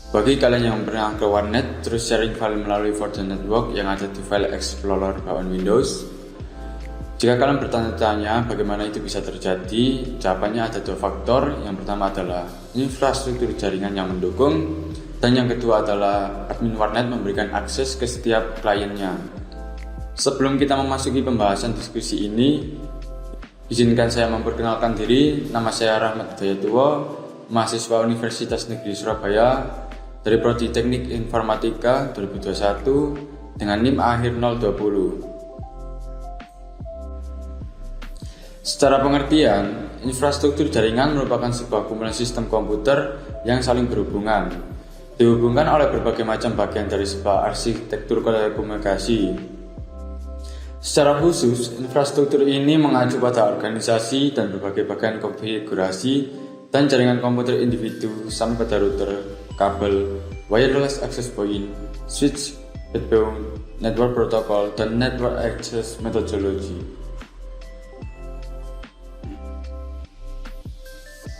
Bagi kalian yang pernah ke warnet terus sharing file melalui Fortran Network yang ada di File Explorer bawaan Windows, jika kalian bertanya-tanya bagaimana itu bisa terjadi, jawabannya ada dua faktor. Yang pertama adalah infrastruktur jaringan yang mendukung, dan yang kedua adalah admin warnet memberikan akses ke setiap kliennya. Sebelum kita memasuki pembahasan diskusi ini, izinkan saya memperkenalkan diri. Nama saya Rahmat Hidayatullah, mahasiswa Universitas Negeri Surabaya dari Prodi Teknik Informatika 2021 dengan NIM akhir 020. Secara pengertian, infrastruktur jaringan merupakan sebuah kumpulan sistem komputer yang saling berhubungan, dihubungkan oleh berbagai macam bagian dari sebuah arsitektur telekomunikasi. Secara khusus, infrastruktur ini mengacu pada organisasi dan berbagai bagian konfigurasi dan jaringan komputer individu sampai pada router, kabel, wireless access point, switch, backbone, network protocol, dan network access methodology.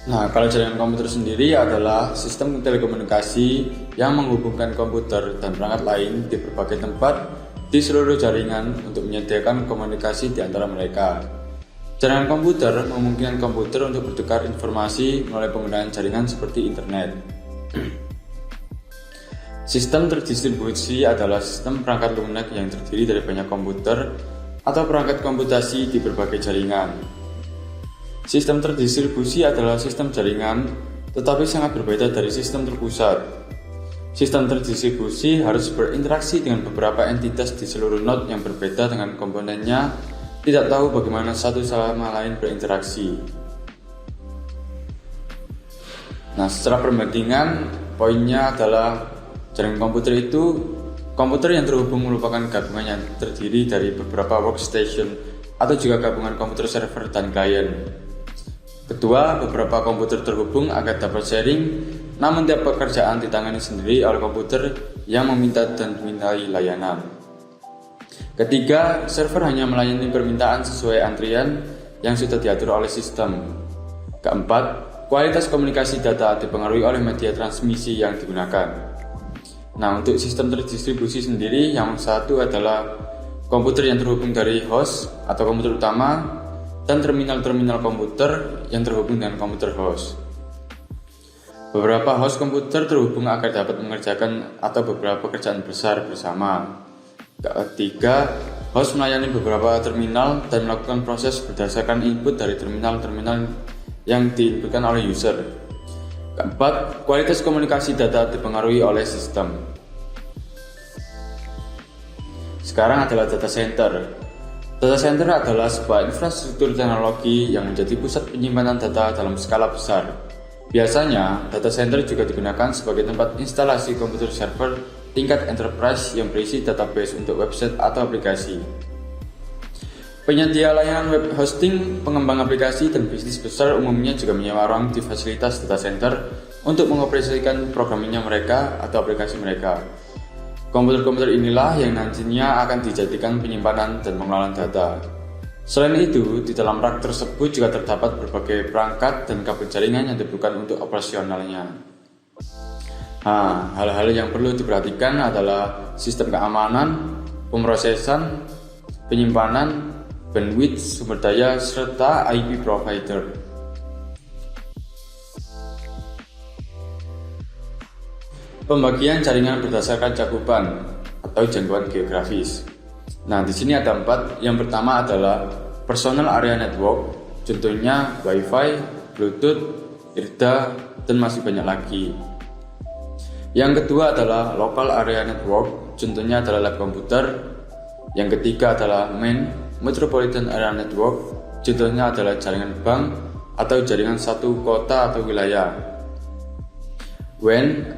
Nah, kalau jaringan komputer sendiri adalah sistem telekomunikasi yang menghubungkan komputer dan perangkat lain di berbagai tempat di seluruh jaringan untuk menyediakan komunikasi di antara mereka. Jaringan komputer memungkinkan komputer untuk bertukar informasi melalui penggunaan jaringan seperti internet. Sistem terdistribusi adalah sistem perangkat lunak yang terdiri dari banyak komputer atau perangkat komputasi di berbagai jaringan. Sistem terdistribusi adalah sistem jaringan, tetapi sangat berbeda dari sistem terpusat. Sistem terdistribusi harus berinteraksi dengan beberapa entitas di seluruh node yang berbeda dengan komponennya, tidak tahu bagaimana satu sama lain berinteraksi. Nah, secara perbandingan, poinnya adalah jaringan komputer itu, komputer yang terhubung merupakan gabungan yang terdiri dari beberapa workstation atau juga gabungan komputer server dan klien. Kedua, beberapa komputer terhubung agar dapat sharing, namun tiap pekerjaan ditangani sendiri oleh komputer yang meminta dan dimintai layanan. Ketiga, server hanya melayani permintaan sesuai antrian yang sudah diatur oleh sistem. Keempat, kualitas komunikasi data dipengaruhi oleh media transmisi yang digunakan. Nah, untuk sistem terdistribusi sendiri, yang satu adalah komputer yang terhubung dari host atau komputer utama, dan terminal-terminal komputer yang terhubung dengan komputer host. Beberapa host komputer terhubung agar dapat mengerjakan atau beberapa pekerjaan besar bersama. Ketiga, host melayani beberapa terminal dan melakukan proses berdasarkan input dari terminal-terminal yang diinputkan oleh user. Keempat, kualitas komunikasi data dipengaruhi oleh sistem. Sekarang adalah data center. Data center adalah sebuah infrastruktur teknologi yang menjadi pusat penyimpanan data dalam skala besar. Biasanya, data center juga digunakan sebagai tempat instalasi komputer server tingkat enterprise yang berisi database untuk website atau aplikasi. Penyedia layanan web hosting, pengembang aplikasi, dan bisnis besar umumnya juga menyewa ruang di fasilitas data center untuk mengoperasikan programnya mereka atau aplikasi mereka. Komputer-komputer inilah yang nantinya akan dijadikan penyimpanan dan pengelolaan data. Selain itu, di dalam rak tersebut juga terdapat berbagai perangkat dan kabel jaringan yang dibutuhkan untuk operasionalnya. Nah, hal-hal yang perlu diperhatikan adalah sistem keamanan, pemrosesan, penyimpanan, bandwidth, sumber daya, serta IP provider. Pembagian jaringan berdasarkan cakupan atau jangkauan geografis. Nah, di sini ada 4. Yang pertama adalah personal area network, contohnya Wi-Fi, Bluetooth, IRDA, dan masih banyak lagi. Yang kedua adalah local area network, contohnya adalah lab komputer. Yang ketiga adalah main metropolitan area network, contohnya adalah jaringan bank atau jaringan satu kota atau wilayah. WAN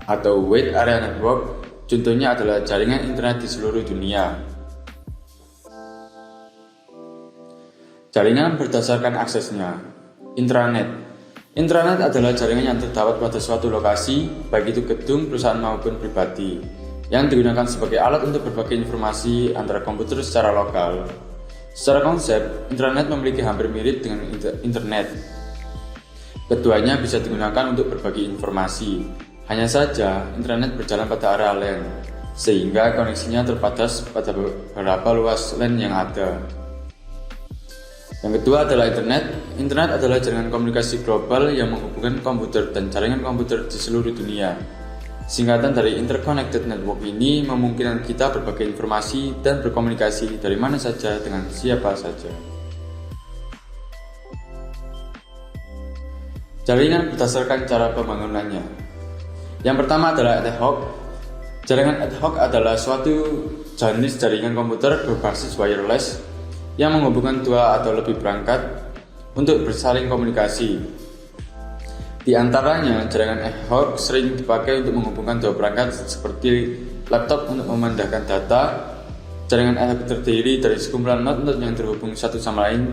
atau Wide Area Network, contohnya adalah jaringan internet di seluruh dunia. Jaringan berdasarkan aksesnya. Intranet. Intranet adalah jaringan yang terdapat pada suatu lokasi, baik itu gedung, perusahaan maupun pribadi, yang digunakan sebagai alat untuk berbagi informasi antara komputer secara lokal. Secara konsep, intranet memiliki hampir mirip dengan internet. Keduanya bisa digunakan untuk berbagi informasi, Hanya saja, internet berjalan pada area LAN, sehingga koneksinya terbatas pada beberapa luas LAN yang ada. Yang kedua adalah internet. Internet adalah jaringan komunikasi global yang menghubungkan komputer dan jaringan komputer di seluruh dunia. Singkatan dari Interconnected Network ini memungkinkan kita berbagi informasi dan berkomunikasi dari mana saja dengan siapa saja. Jaringan berdasarkan cara pembangunannya. Yang pertama adalah ad hoc. Jaringan ad hoc adalah suatu jenis jaringan komputer berbasis wireless yang menghubungkan dua atau lebih perangkat untuk bersaling komunikasi. Di antaranya, jaringan ad hoc sering dipakai untuk menghubungkan dua perangkat seperti laptop untuk memindahkan data. Jaringan ad hoc terdiri dari sekumpulan node-node yang terhubung satu sama lain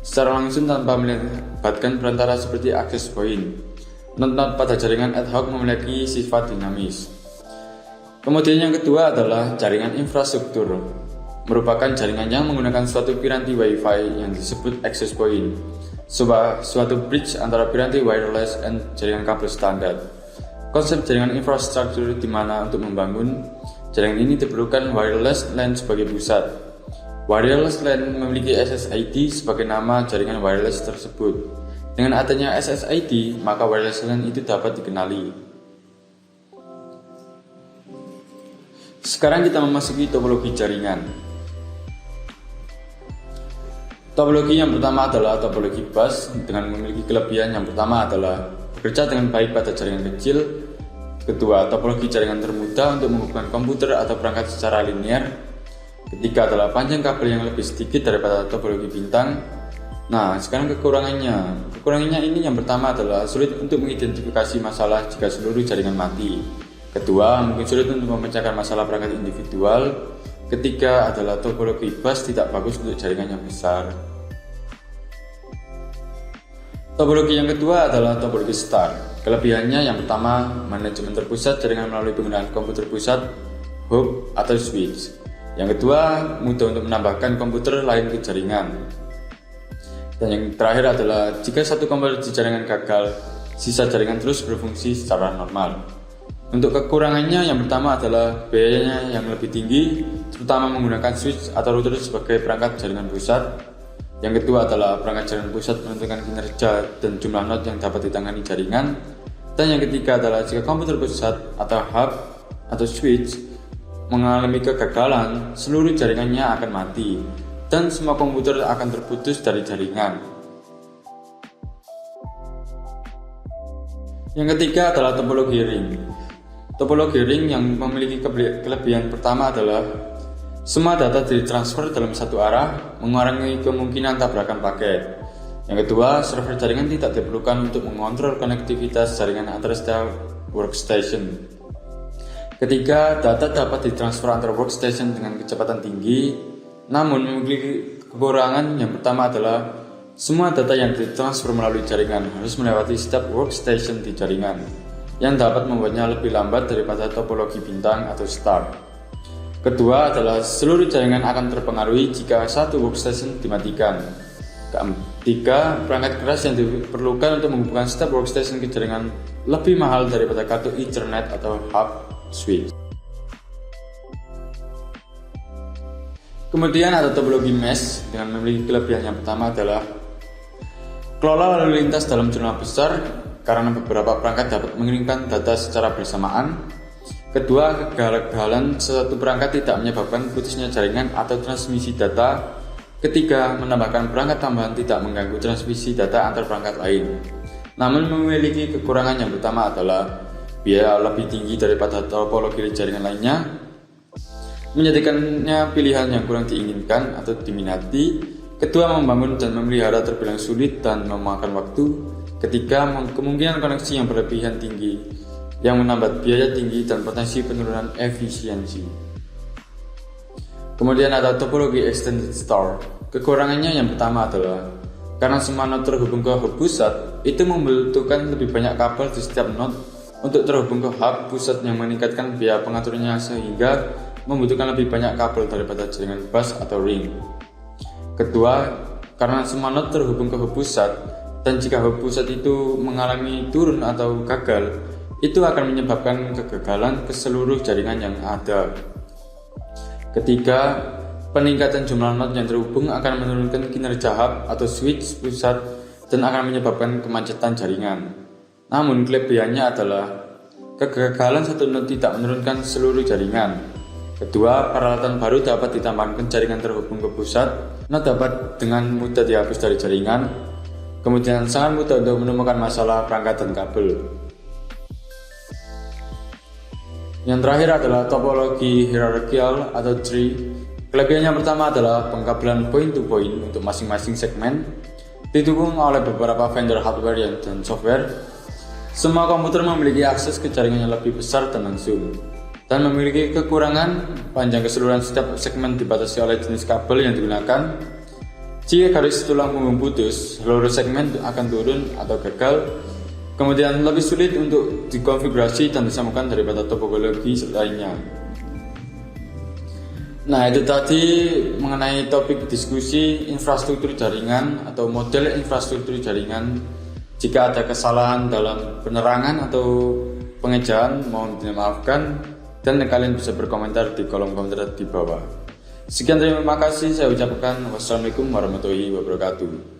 secara langsung tanpa melibatkan perantara seperti access point. Node-node pada jaringan ad hoc memiliki sifat dinamis. Kemudian yang kedua adalah jaringan infrastruktur, merupakan jaringan yang menggunakan suatu piranti Wi-Fi yang disebut access point, suatu bridge antara piranti wireless dan jaringan kabel standar. Konsep jaringan infrastruktur di mana untuk membangun jaringan ini diperlukan wireless LAN sebagai pusat. Wireless LAN memiliki SSID sebagai nama jaringan wireless tersebut. Dengan adanya SSID, maka wireless LAN itu dapat dikenali. Sekarang kita memasuki topologi jaringan. Topologi yang pertama adalah topologi bus dengan memiliki kelebihan yang pertama adalah bekerja dengan baik pada jaringan kecil. Kedua, topologi jaringan termudah untuk menghubungkan komputer atau perangkat secara linear. Ketiga adalah panjang kabel yang lebih sedikit daripada topologi bintang. Nah, sekarang kekurangannya. Kekurangannya ini yang pertama adalah sulit untuk mengidentifikasi masalah jika seluruh jaringan mati. Kedua, mungkin sulit untuk memecahkan masalah perangkat individual. Ketiga adalah topologi bus tidak bagus untuk jaringan yang besar. Topologi yang kedua adalah topologi star. Kelebihannya yang pertama, manajemen terpusat jaringan melalui penggunaan komputer pusat, hub, atau switch. Yang kedua, mudah untuk menambahkan komputer lain ke jaringan. Dan yang terakhir adalah jika satu komponisi jaringan gagal, sisa jaringan terus berfungsi secara normal. Untuk kekurangannya yang pertama adalah biayanya yang lebih tinggi, terutama menggunakan switch atau router sebagai perangkat jaringan pusat. Yang kedua adalah perangkat jaringan pusat menentukan kinerja dan jumlah node yang dapat ditangani jaringan. Dan yang ketiga adalah jika komputer pusat atau hub atau switch mengalami kegagalan, seluruh jaringannya akan mati dan semua komputer akan terputus dari jaringan. Yang ketiga adalah topologi ring. Topologi ring yang memiliki kelebihan pertama adalah semua data ditransfer dalam satu arah, mengurangi kemungkinan tabrakan paket. Yang kedua, server jaringan tidak diperlukan untuk mengontrol konektivitas jaringan antar setiap workstation. Ketiga, data dapat ditransfer antar workstation dengan kecepatan tinggi. Namun memiliki kekurangan yang pertama adalah semua data yang ditransfer melalui jaringan harus melewati setiap workstation di jaringan, yang dapat membuatnya lebih lambat daripada topologi bintang atau star. Kedua adalah seluruh jaringan akan terpengaruhi jika satu workstation dimatikan. Ketiga, perangkat keras yang diperlukan untuk menghubungkan setiap workstation ke jaringan lebih mahal daripada kartu Ethernet atau hub switch. Kemudian ada topologi mesh dengan memiliki kelebihan yang pertama adalah kelola lalu lintas dalam jumlah besar karena beberapa perangkat dapat mengirimkan data secara bersamaan. Kedua, kegagalan suatu perangkat tidak menyebabkan putusnya jaringan atau transmisi data. Ketiga, menambahkan perangkat tambahan tidak mengganggu transmisi data antar perangkat lain. Namun memiliki kekurangan yang pertama adalah biaya lebih tinggi daripada topologi jaringan lainnya, menjadikannya pilihan yang kurang diinginkan atau diminati. Kedua, membangun dan memelihara terbilang sulit dan memakan waktu. Ketiga, kemungkinan koneksi yang berlebihan tinggi yang menambah biaya tinggi dan potensi penurunan efisiensi. Kemudian ada topologi extended star. Kekurangannya yang pertama adalah karena semua node terhubung ke hub pusat, itu membutuhkan lebih banyak kabel di setiap node untuk terhubung ke hub pusat yang meningkatkan biaya pengaturnya sehingga membutuhkan lebih banyak kabel daripada jaringan bus atau ring. Kedua, karena semua node terhubung ke hub pusat dan jika hub pusat itu mengalami turun atau gagal, itu akan menyebabkan kegagalan ke seluruh jaringan yang ada. Ketiga, peningkatan jumlah not yang terhubung akan menurunkan kinerja hub atau switch pusat dan akan menyebabkan kemacetan jaringan. Namun kelebihannya adalah kegagalan satu not tidak menurunkan seluruh jaringan. Kedua, peralatan baru dapat ditambahkan ke jaringan terhubung ke pusat. Not dapat dengan mudah dihapus dari jaringan. Kemudian sangat mudah untuk menemukan masalah perangkat dan kabel. Yang terakhir adalah topologi hierarchical atau tree. Kelebihan yang pertama adalah pengkabelan point to point untuk masing-masing segmen, didukung oleh beberapa vendor hardware dan software. Semua komputer memiliki akses ke jaringan yang lebih besar dan langsung, dan memiliki kekurangan panjang keseluruhan setiap segmen dibatasi oleh jenis kabel yang digunakan. Jika garis tulang punggung putus, seluruh segmen akan turun atau gagal. Kemudian lebih sulit untuk dikonfigurasi dan disambungkan daripada topologi lainnya. Nah, itu tadi mengenai topik diskusi infrastruktur jaringan atau model infrastruktur jaringan. Jika ada kesalahan dalam penerangan atau pengejaan, mohon dimaafkan, dan kalian bisa berkomentar di kolom komentar di bawah. Sekian, terima kasih saya ucapkan. Wassalamualaikum warahmatullahi wabarakatuh.